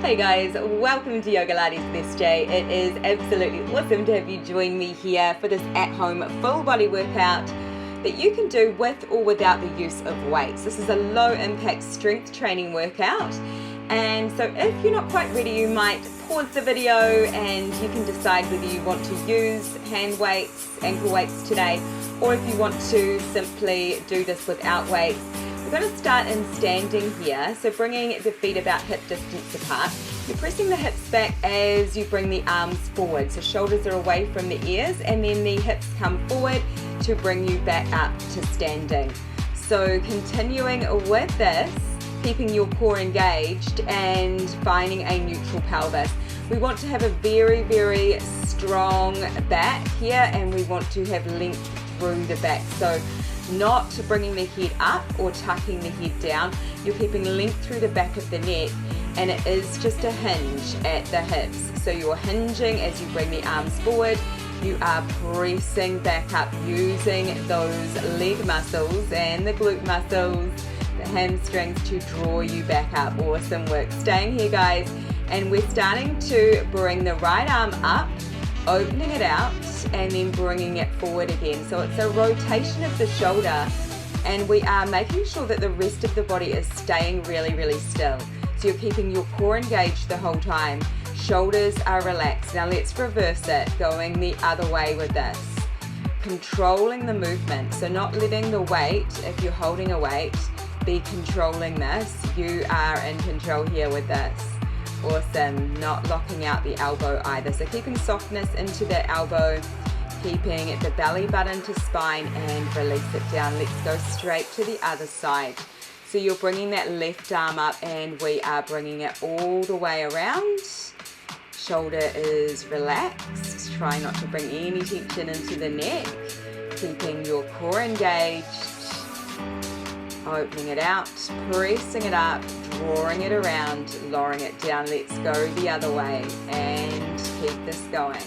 Hey guys, welcome to Yoga Lattes with SJ. It is absolutely awesome to have you join me here for this at-home full body workout that you can do with or without the use of weights. This is a low impact strength training workout, and so if you're not quite ready, you might pause the video and you can decide whether you want to use hand weights, ankle weights today, or if you want to simply do this without weights. We're going to start in standing here, so bringing the feet about hip distance apart. You're pressing the hips back as you bring the arms forward, so shoulders are away from the ears, and then the hips come forward to bring you back up to standing. So continuing with this, keeping your core engaged and finding a neutral pelvis. We want to have a very, very strong back here, and we want to have length through the back. So not bringing the head up or tucking the head down. You're keeping length through the back of the neck, and it is just a hinge at the hips. So you're hinging as you bring the arms forward. You are pressing back up using those leg muscles and the glute muscles, the hamstrings to draw you back up. Awesome work. Staying here, guys, and we're starting to bring the right arm up, opening it out, and then bringing it forward again. So it's a rotation of the shoulder, and we are making sure that the rest of the body is staying really, really still. So you're keeping your core engaged the whole time. Shoulders are relaxed. Now let's reverse it, going the other way with this. Controlling the movement, so not letting the weight, if you're holding a weight, be controlling this. You are in control here with this. Awesome. Not locking out the elbow either. So keeping softness into the elbow, keeping the belly button to spine, and release it down. Let's go straight to the other side. So you're bringing that left arm up, and we are bringing it all the way around. Shoulder is relaxed. Try not to bring any tension into the neck. Keeping your core engaged. Opening it out, pressing it up, drawing it around, lowering it down. Let's go the other way and keep this going.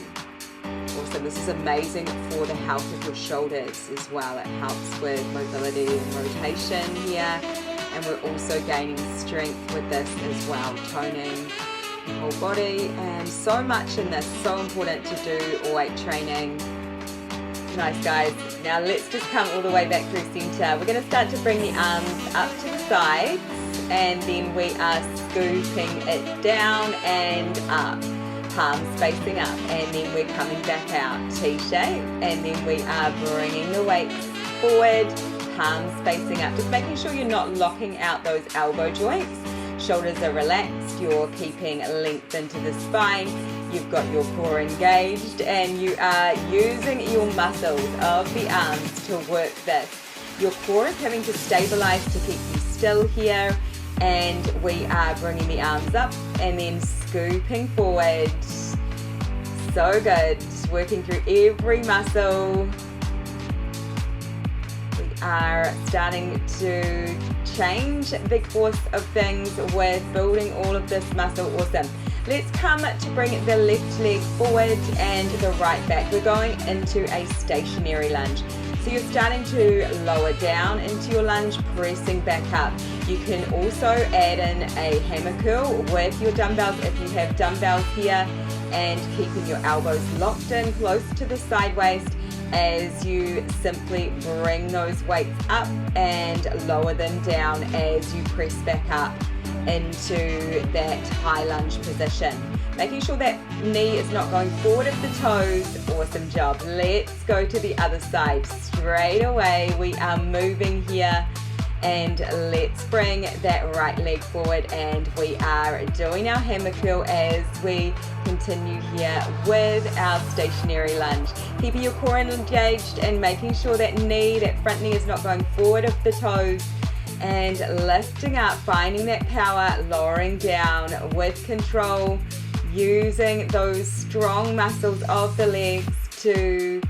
Awesome. This is amazing for the health of your shoulders as well. It helps with mobility and rotation here, and we're also gaining strength with this as well, toning the whole body, and so much in this. So important to do weight training. Nice, guys. Now let's just come all the way back through center. We're going to start to bring the arms up to the sides, and then we are scooping it down and up. Palms facing up, and then we're coming back out, T-shape, and then we are bringing the weights forward, palms facing up. Just making sure you're not locking out those elbow joints. Shoulders are relaxed. You're keeping length into the spine. You've got your core engaged, and you are using your muscles of the arms to work this. Your core is having to stabilize to keep you still here, and we are bringing the arms up and then scooping forward. So good. Working through every muscle. We are starting to change the course of things with building all of this muscle. Awesome. Let's come to bring the left leg forward and the right back. We're going into a stationary lunge. So you're starting to lower down into your lunge, pressing back up. You can also add in a hammer curl with your dumbbells if you have dumbbells here, and keeping your elbows locked in close to the side waist as you simply bring those weights up and lower them down as you press back up into that high lunge position. Making sure that knee is not going forward of the toes. Awesome job. Let's go to the other side. Straight away we are moving here, and let's bring that right leg forward, and we are doing our hammer curl as we continue here with our stationary lunge. Keeping your core engaged and making sure that front knee is not going forward of the toes, and lifting up, finding that power, lowering down with control, using those strong muscles of the legs to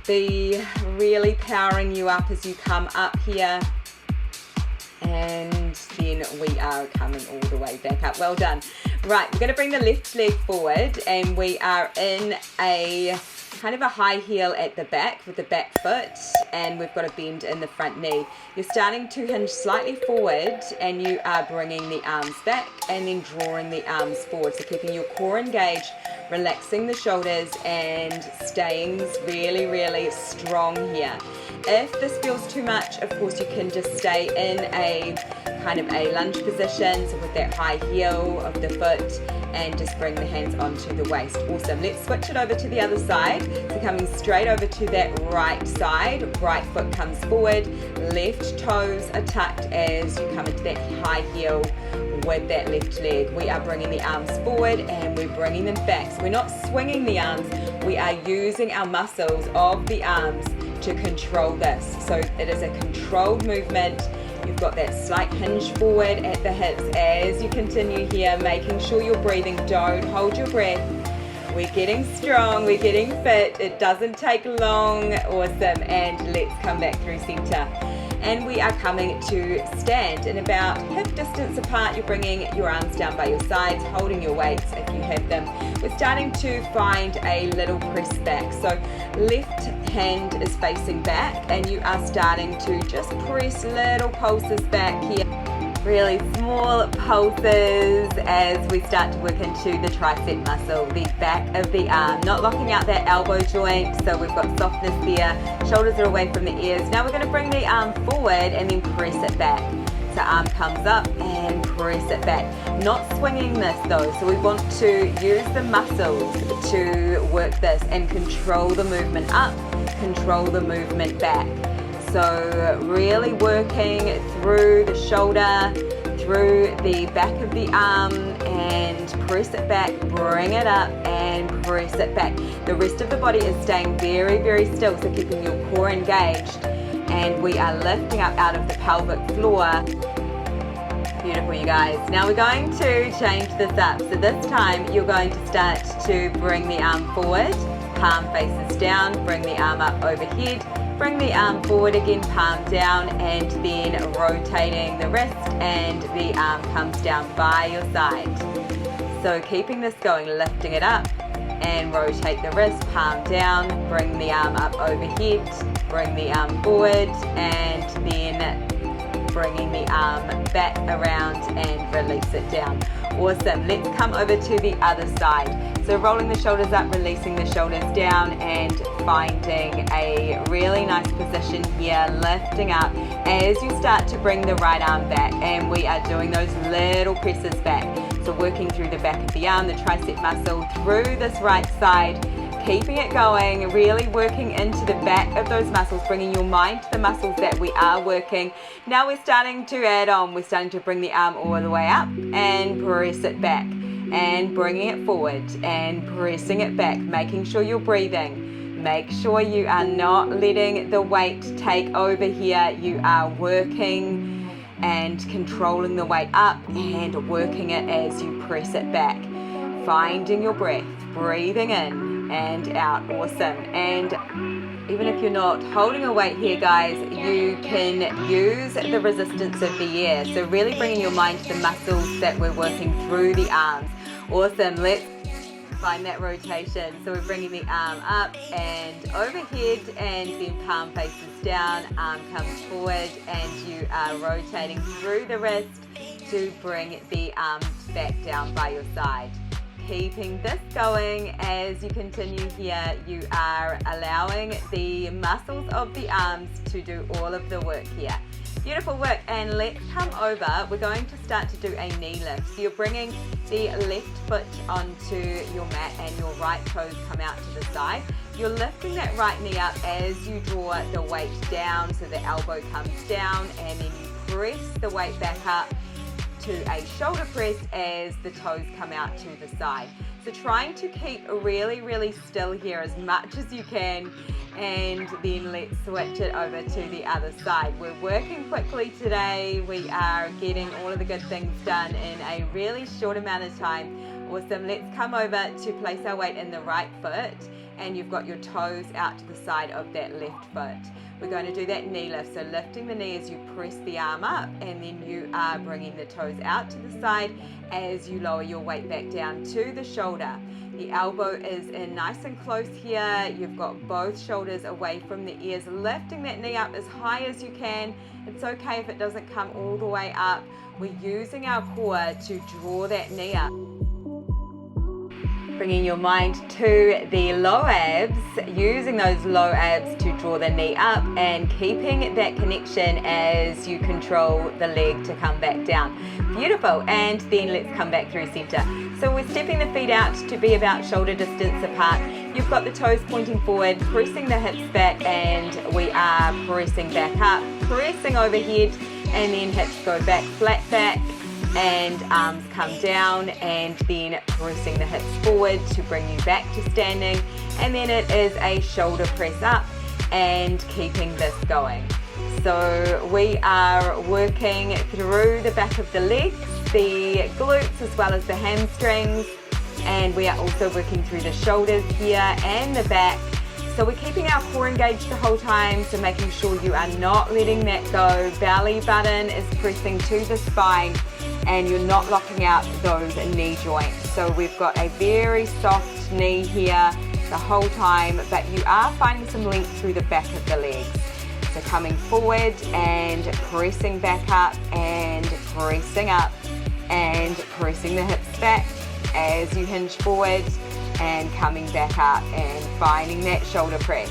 be really powering you up as you come up here. And then we are coming all the way back up. Well done. Right, we're going to bring the left leg forward, and we are in a kind of a high heel at the back with the back foot, and we've got a bend in the front knee. You're starting to hinge slightly forward, and you are bringing the arms back and then drawing the arms forward. So keeping your core engaged, relaxing the shoulders, and staying really, really strong here. If this feels too much, of course you can just stay in a kind of a lunge position, so with that high heel of the foot, and just bring the hands onto the waist. Awesome. Let's switch it over to the other side. So coming straight over to that right side, right foot comes forward, left toes are tucked as you come into that high heel with that left leg. We are bringing the arms forward and we're bringing them back. So we're not swinging the arms, we are using our muscles of the arms to control this. So it is a controlled movement. You've got that slight hinge forward at the hips as you continue here, making sure you're breathing. Don't hold your breath. We're getting strong, we're getting fit. It doesn't take long. Awesome. And let's come back through center. And we are coming to stand in about hip distance apart. You're bringing your arms down by your sides, holding your weights if you have them. We're starting to find a little press back. So left hand is facing back, and you are starting to just press little pulses back here. Really small pulses as we start to work into the tricep muscle, the back of the arm, not locking out that elbow joint, so we've got softness there. Shoulders are away from the ears. Now we're going to bring the arm forward and then press it back. So arm comes up and press it back. Not swinging this though, so we want to use the muscles to work this and control the movement up, control the movement back. So really working through the shoulder, through the back of the arm, and press it back, bring it up and press it back. The rest of the body is staying very, very still, so keeping your core engaged, and we are lifting up out of the pelvic floor. Beautiful, you guys. Now we're going to change this up. So this time you're going to start to bring the arm forward, palm faces down, bring the arm up overhead, bring the arm forward again, palm down, and then rotating the wrist, and the arm comes down by your side. So keeping this going, lifting it up and rotate the wrist, palm down, bring the arm up overhead, bring the arm forward, and then bringing the arm back around and release it down. Awesome. Let's come over to the other side. So rolling the shoulders up, releasing the shoulders down, and finding a really nice position here, lifting up as you start to bring the right arm back, and we are doing those little presses back. So working through the back of the arm, the tricep muscle, through this right side, keeping it going, really working into the back of those muscles, bringing your mind to the muscles that we are working. Now we're starting to add on, we're starting to bring the arm all the way up and press it back, and bringing it forward and pressing it back, making sure you're breathing. Make sure you are not letting the weight take over here. You are working and controlling the weight up and working it as you press it back. Finding your breath, breathing in and out. Awesome. And even if you're not holding a weight here, guys, you can use the resistance of the air. So really bringing your mind to the muscles that we're working through the arms. Awesome. Let's find that rotation. So we're bringing the arm up and overhead, and then palm faces down, arm comes forward, and you are rotating through the wrist to bring the arms back down by your side. Keeping this going as you continue here, you are allowing the muscles of the arms to do all of the work here. Beautiful work. And let's come over. We're going to start to do a knee lift. So you're bringing the left foot onto your mat and your right toes come out to the side. You're lifting that right knee up as you draw the weight down, so the elbow comes down, and then you press the weight back up to a shoulder press as the toes come out to the side. So trying to keep really, really still here as much as you can, and then let's switch it over to the other side. We're working quickly today. We are getting all of the good things done in a really short amount of time. Awesome. Let's come over to place our weight in the right foot, and you've got your toes out to the side of that left foot. we're going to do that knee lift. So lifting the knee as you press the arm up, and then you are bringing the toes out to the side as you lower your weight back down to the shoulder. The elbow is in nice and close here. You've got both shoulders away from the ears, lifting that knee up as high as you can. It's okay if it doesn't come all the way up. We're using our core to draw that knee up. Bringing your mind to the low abs, using those low abs to draw the knee up and keeping that connection as you control the leg to come back down. Beautiful. And then let's come back through center. So we're stepping the feet out to be about shoulder distance apart. You've got the toes pointing forward, pressing the hips back, and we are pressing back up, pressing overhead, and then hips go back, flat back, and arms come down, and then pressing the hips forward to bring you back to standing. And then it is a shoulder press up and keeping this going. So we are working through the back of the legs, the glutes as well as the hamstrings, and we are also working through the shoulders here and the back. So we're keeping our core engaged the whole time, so making sure you are not letting that go. Belly button is pressing to the spine, and you're not locking out those knee joints. So we've got a very soft knee here the whole time, but you are finding some length through the back of the legs. So coming forward and pressing back up and pressing up and pressing the hips back as you hinge forward and coming back up and finding that shoulder press.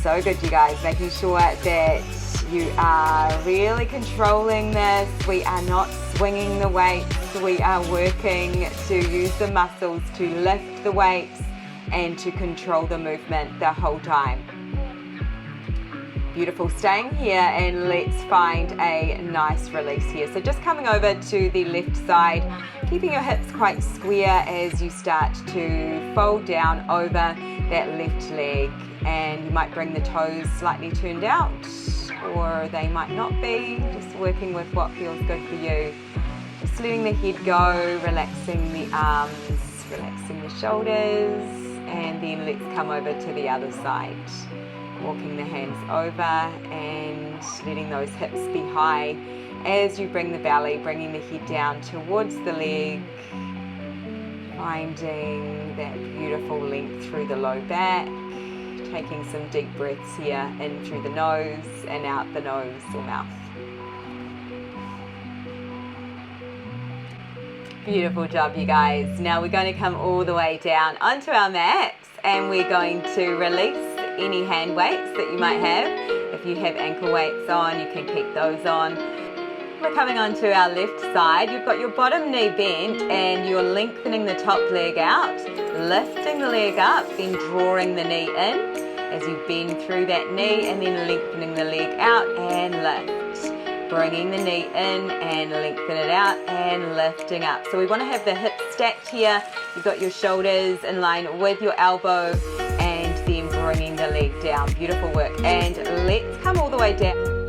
So good, you guys, making sure that you are really controlling this. We are not swinging the weights. We are working to use the muscles to lift the weights and to control the movement the whole time. Beautiful. Staying here, and let's find a nice release here. So just coming over to the left side, keeping your hips quite square as you start to fold down over that left leg, and you might bring the toes slightly turned out, or they might not be. Just working with what feels good for you. Just letting the head go, relaxing the arms, relaxing the shoulders, and then let's come over to the other side. Walking the hands over and letting those hips be high as you bring the belly, bringing the head down towards the leg, finding that beautiful length through the low back, taking some deep breaths here, in through the nose and out the nose or mouth. Beautiful job, you guys. Now we're going to come all the way down onto our mats, and we're going to release any hand weights that you might have. If you have ankle weights on, you can keep those on. We're coming onto our left side. You've got your bottom knee bent and you're lengthening the top leg out, lifting the leg up, then drawing the knee in as you bend through that knee, and then lengthening the leg out and lift. Bringing the knee in and lengthen it out and lifting up. So we want to have the hips stacked here. You've got your shoulders in line with your elbow, and then bringing the leg down. Beautiful work. And let's come all the way down.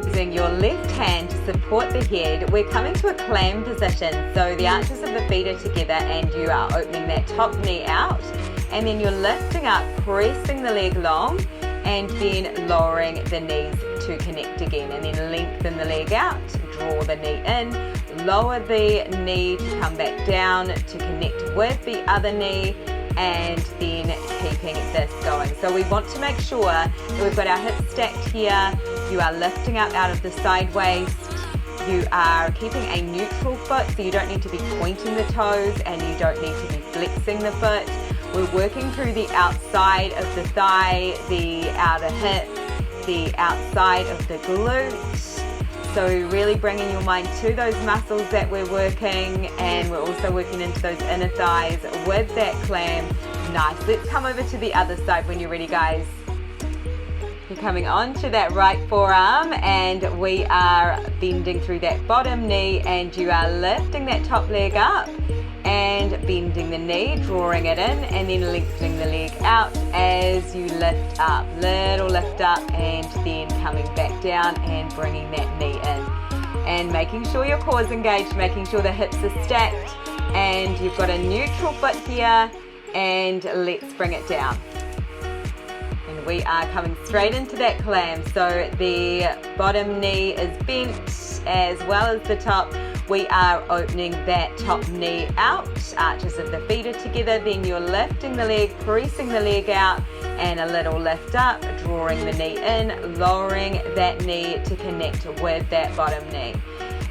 Using your left hand to support the head, we're coming to a clam position. So the arches of the feet are together and you are opening that top knee out, and then you're lifting up, pressing the leg long, and then lowering the knees to connect again, and then lengthen the leg out, draw the knee in, lower the knee to come back down to connect with the other knee, and then keeping this going. So we want to make sure that we've got our hips stacked here. You are lifting up out of the side waist. You are keeping a neutral foot, so you don't need to be pointing the toes and you don't need to be flexing the foot. We're working through the outside of the thigh, the outer hip, the outside of the glute. So really bringing your mind to those muscles that we're working, and we're also working into those inner thighs with that clam. Nice. Let's come over to the other side when you're ready, guys. You're coming onto that right forearm, and we are bending through that bottom knee, and you are lifting that top leg up and bending the knee, drawing it in, and then lengthening the leg out as you lift up. Little lift up, and then coming back down and bringing that knee in. And making sure your core is engaged, making sure the hips are stacked, and you've got a neutral foot here, and let's bring it down. And we are coming straight into that clam. So the bottom knee is bent as well as the top. We are opening that top knee out, arches of the feet are together, then you're lifting the leg, pressing the leg out, and a little lift up, drawing the knee in, lowering that knee to connect with that bottom knee.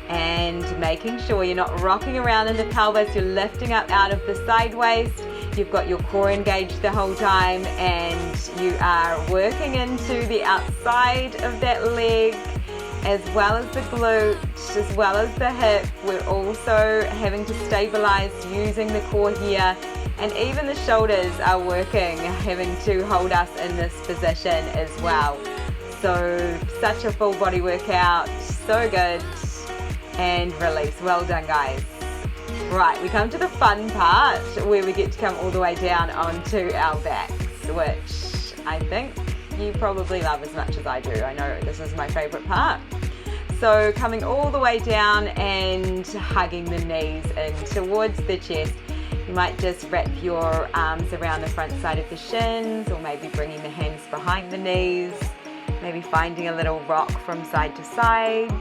And making sure you're not rocking around in the pelvis, you're lifting up out of the side waist, you've got your core engaged the whole time, and you are working into the outside of that leg, as well as the glute, as well as the hip. We're also having to stabilize using the core here, and even the shoulders are working, having to hold us in this position as well. So such a full body workout, so good. And release. Well done, guys. Right, we come to the fun part where we get to come all the way down onto our backs, which I think you probably love as much as I do. I know this is my favorite part. So coming all the way down and hugging the knees in towards the chest. You might just wrap your arms around the front side of the shins, or maybe bringing the hands behind the knees, maybe finding a little rock from side to side.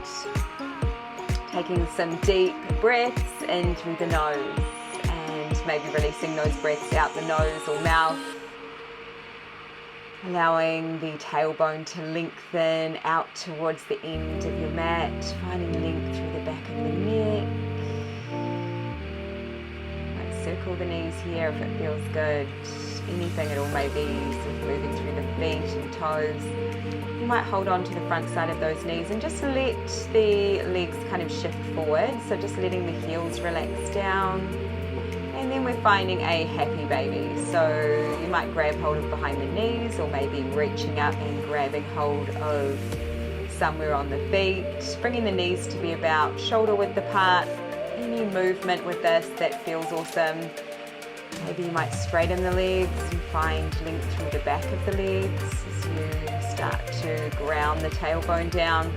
Taking some deep breaths in through the nose and maybe releasing those breaths out the nose or mouth. Allowing the tailbone to lengthen out towards the end of your mat, finding length through the back of the neck. Might circle the knees here if it feels good. Anything at all, maybe sort of moving through the feet and toes. You might hold on to the front side of those knees and just let the legs kind of shift forward. So just letting the heels relax down. And then we're finding a happy baby. So you might grab hold of behind the knees, or maybe reaching up and grabbing hold of somewhere on the feet. Bringing the knees to be about shoulder width apart. Any movement with this that feels awesome. Maybe you might straighten the legs and find length through the back of the legs as you start to ground the tailbone down.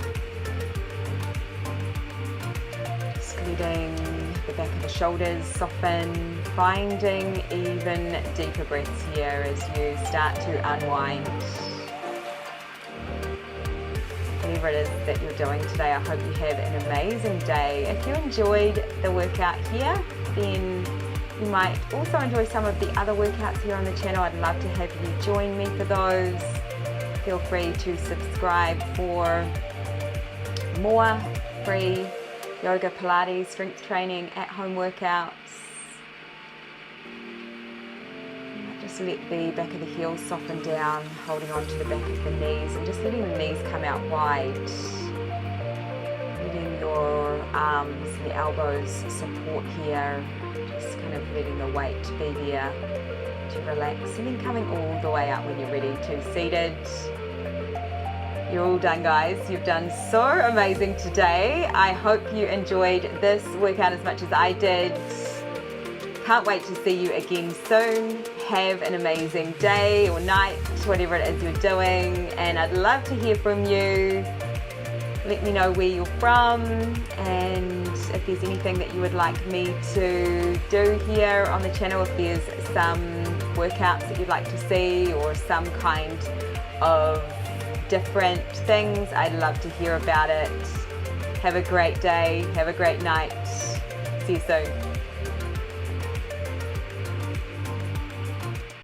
Just letting the back of the shoulders soften, finding even deeper breaths here as you start to unwind. Whatever it is that you're doing today, I hope you have an amazing day. If you enjoyed the workout here, then you might also enjoy some of the other workouts here on the channel. I'd love to have you join me for those. Feel free to subscribe for more free yoga, Pilates, strength training, at-home workouts. Just let the back of the heels soften down, holding on to the back of the knees and just letting the knees come out wide. Letting your arms and the elbows support here. Just kind of letting the weight be there to relax, and then coming all the way up when you're ready to seated. You're all done, guys. You've done so amazing today. I hope you enjoyed this workout as much as I did. Can't wait to see you again soon. Have an amazing day or night, whatever it is you're doing, and I'd love to hear from you. Let me know where you're from, and if there's anything that you would like me to do here on the channel, if there's some workouts that you'd like to see or some kind of different things, I'd love to hear about it. Have a great day, have a great night. See you soon.